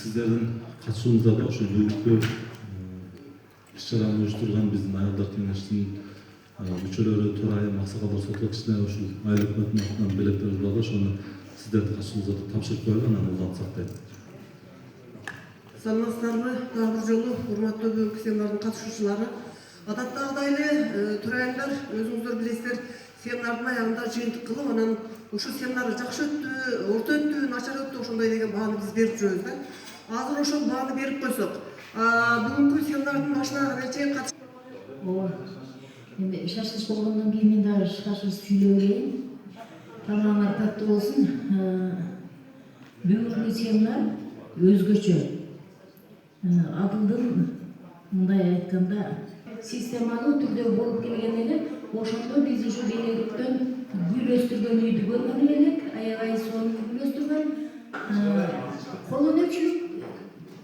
сиздердин катышуунузда да ошо бүгүнкү иш-чараны уюштурган биздин аялдар кеңешинин мүчөлөрү төрайым Аксакалдар сотчусуна ушул айыл өкмөтүнүн атынан белектерибиз бар да, ошону сиздердин катышуунузда тапшырып коелу, анан улантып сактайт. Саламатсыздарбы? Дагы бир жолу урматтуу бүгүнкү семинардын катышуучулары. Адаттагыдай эле төрайымдар өзүңүздөр билесиздер, семинардын аягында жыйынтык кылып, анан ушул семинар жакшы өттү, орто өттү, начар өттү, ошондой деген бааны биз берип жүрөбүз да. Азыр ошол бааны берип койсок, бүгүнкү семинардын башына чейин Эми шашылыш болгондон кийин мен дагы шашылыш сүйлөп берейин. Тамагыңар таттуу болсун. Бүгүнкү семинар өзгөчө. Адылдын мындай айтканда системалуу түрдө болуп келген эле. Ошондо биз ушу белектен гүл өстүргөн үйдү көргөн элек, аябай сонун гүл өстүргөн. Колөнөкчүлүк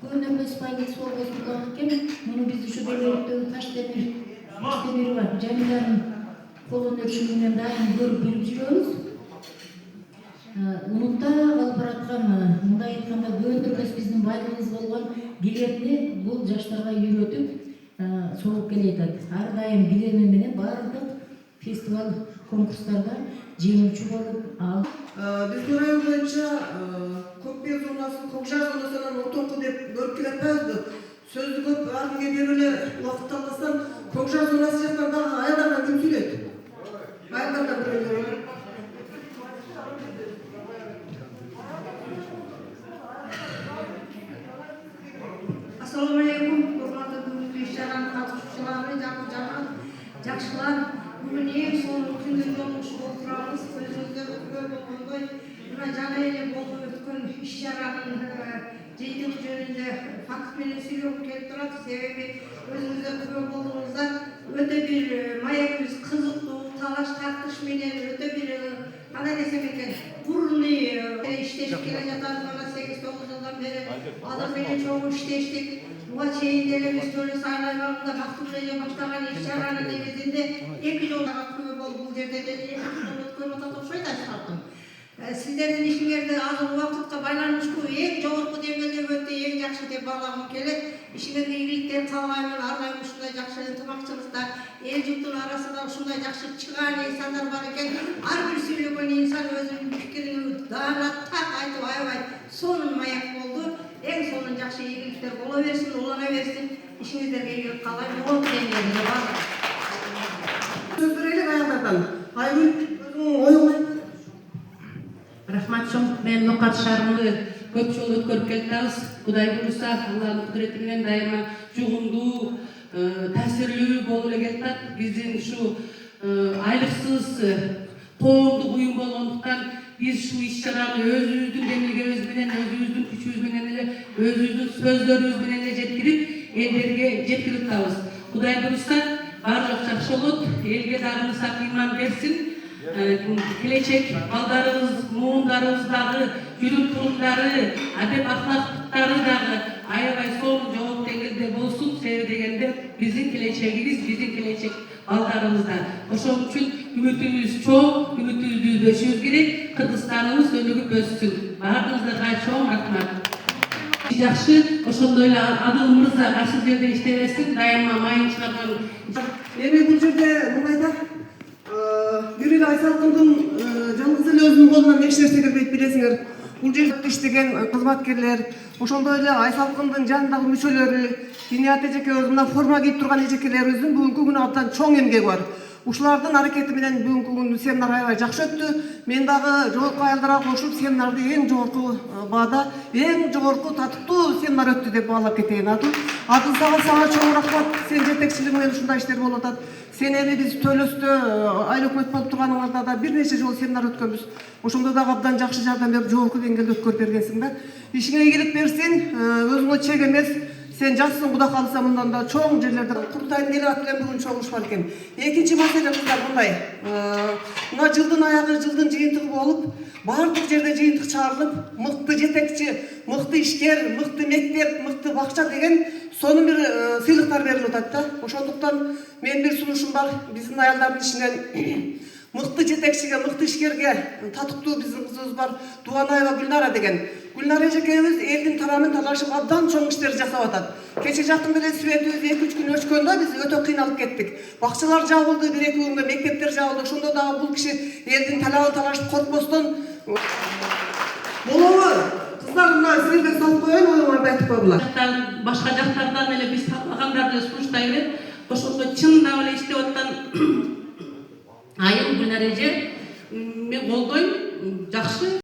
көөнөмөс пайдасы болгон экен. Муну биз ушу белектеги таш демири бар. Жаныбарын колөнөкчүлүгүнөн дайым көрүп билип жүрөбүз. Унутта калып бараткан, мындай айтканда көндүрмөс биздин байлыгыбыз болгон билетни бул жаштарга үйрөтүп согуп келатат. Ар дайым билеми менен бардык фестиваль конкурстарда жеңүүчү болуп ал. Биздин район боюнча Көкбе зонасы, Көкжар зонасынан Отонку деп бөлүп келатпайбызбы? Сөздү көп ар кимге берип эле убакыт албастан Көкжар зонасы жактан дагы аялдардан ким сүйлөйт? Аялдардан бирөөлөр. Assalamu alaikum, урматтуу бүгүнкү иш-чаранын катышуучулары, жакшылар. Бүгүн эң сонун күндөрдөн болуп турабыз. Өзүңүздөр күбө болгондой, мына жана эле болуп өткөн иш-чаранын жыйынтыгы жөнүндө факт менен сүйлөгүм келип турат. Себеби өзүңүздөр күбө болдуңуздар, өтө бир маегибиз кызыктуу, талаш тартыш менен өтө бир кандай десем экен, бурный иштешип келе жатабыз. Мына 8-9 жылдан бери алар менен чоң иштештик. Буга чейин деле биз Төлөс айылында бактылуу эле баштаган иш-чаранын негизинде 2 жылга күбө болуп бул жерде деле өткөрүп атат окшойт айткан. Сиздердин ишиңерди азыр убакытка байланыштуу эң жогорку деңгээлде өтө эң жакшы деп баалагым келет. Ишиңерге ийгиликтер каалайм, ар дайым ушундай жакшы ынтымакчылыкта эл журттун арасында ушундай жакшы чыгаан инсандар бар экен. Ар бир сүйлөгөн инсан өзүнүн пикирин даана так айтып аябай сонун маяк болду. Эң сонун жакшы ийгиликтер боло берсин, улана берсин. Ишиңиздерге ийгилик каалайм. Жогорку деңгээлде бар. Сөз берели аялдардан. Айгүл, өзүңүн оюңду. Рахмат чоң, мен мына катышарымды көп жолу өткөрүп келатабыз. Кудай буюрса, Алланын кудурети менен дайыма жугумдуу, таасирлүү болуп эле келатат. Биздин ушу айлыксыз коомдук уюм болгондуктан биз ушу иш-чараны өзүбүздүн демилгебиз менен, өзүбүздүн күчүбүз менен эле, өзүбүздүн сөздөрүбүз менен эле жеткирип, элдерге жеткирип атабыз. Кудай буюрса, баардык жакшы болот. Элге дагы сак ыйман берсин. Келечек балдарыбыз, муундарыбыз дагы, жүрүм-турумдары, адеп ахлактары дагы аябай сонун жогорку деңгээлде болсун. Себеби дегенде биздин келечегибиз, биздин келечек балдарыбызда. Ошон үчүн үмүтүбүз чоң, үмүтүбүздү үзбөшүбүз керек. Кыргызстаныбыз өнүгүп өссүн. Баарыңыздарга чоң рахмат. Жакшы, ошондой эле Адыл мырза кайсы жерде иштебесин, дайыма майын чыгарган. Эми бул жерде мындай да бир эле Айсалкындын жалгыз эле өзүнүн колунан эч нерсе келбейт, билесиңер. Бул жерде иштеген кызматкерлер, ошондой эле Айсалкындын жанындагы мүчөлөрү, Диният эжекебиз, мына форма кийип турган эжекелерибиздин бүгүнкү күнү абдан чоң эмгеги бар. Ушулардын аракети менен бүгүнкү күндү семинар аябай жакшы өттү. Мен дагы жогорку аялдарга кошулуп семинарды эң жогорку баада, эң жогорку татыктуу семинар өттү деп баалап кетейин. Адыл сага чоң рахмат. Сен жетекчилиги менен ушундай иштер болуп атат. Сен эми биз Төлөстө айыл өкмөт болуп турганыңарда да бир нече жолу семинар өткөнбүз. Ошондо дагы абдан жакшы жардам берип, жогорку деңгээлде өткөрүп бергенсиң да. Ишиңе ийгилик берсин, өзүңө чек эмес. Сен жашсың, Кудай кааласа мындан да чоң жерлерде курултайдын эл аты менен бүгүн чогулуш бар экен. Экинчи маселе кыздар мындай. Мына жылдын аягы, жылдын жыйынтыгы болуп, бардык жерде жыйынтык чыгарылып, мыкты жетекчи, мыкты ишкер, мыкты мектеп, мыкты бакча деген сонун бир сыйлыктар берилип атат да. Ошондуктан менин бир сунушум бар, биздин аялдардын ичинен мыкты жетекчиге, мыкты ишкерге татыктуу биздин кызыбыз бар, Тууганаева Гүлнара деген. Gülnar эжекебиз элдин тарамын талашып абдан чоң иштер жасап атат. Кече жакын эле светибиз 2-3 күн өчкөндө биз өтө кыйналып кеттик. Бакчалар жабылды, 1-2 күнгө мектептер жабылды. Ошондо дагы бул киши элдин талабын талашып коркпостон болобу? Кыздар, мына силерге салып коеюн, оюңарды айтып койгула. Башка жактардан эле биз талкагандарды сунуштай берет. Ошондо чындап эле иштеп аткан айым Гүлнар эже мен колдойм, жакшы.